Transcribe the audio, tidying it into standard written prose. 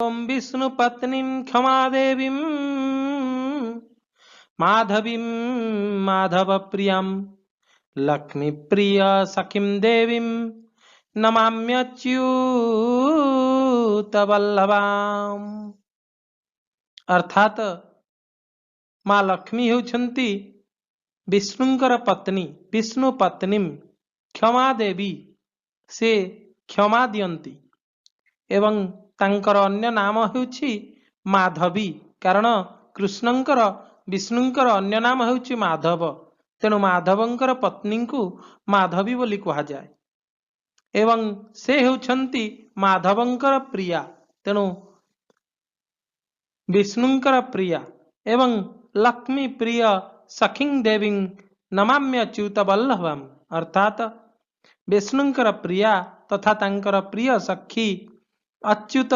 ओम विष्णु पत्नीं क्षमा देवीं माधवीं माधव प्रियं लक्ष्मी प्रिय सखीं देवीं नमाम्यच्युत वल्लभाम। अर्थात माँ लक्ष्मी होउछंती विष्णुंकर पत्नी, विष्णु पत्नी क्षमा देवी, से क्षमा दियंती एवं तांकर अन्य नाम हेउछि माधवी, कारण कृष्णंकर विष्णुंकर अन्य नाम हेउछि माधव, तेणु माधवंकर पत्नी को माधवी बोली कहा जाए। एवं से हेउछंती माधवंकर प्रिया, तेणु विष्णुंकर प्रिया एवं लक्ष्मी प्रिय सखीं देवी नमाम्य अच्युत वल्लभम। अर्थात विष्णुंकर प्रिया तथा तांकर प्रिय सखी अच्युत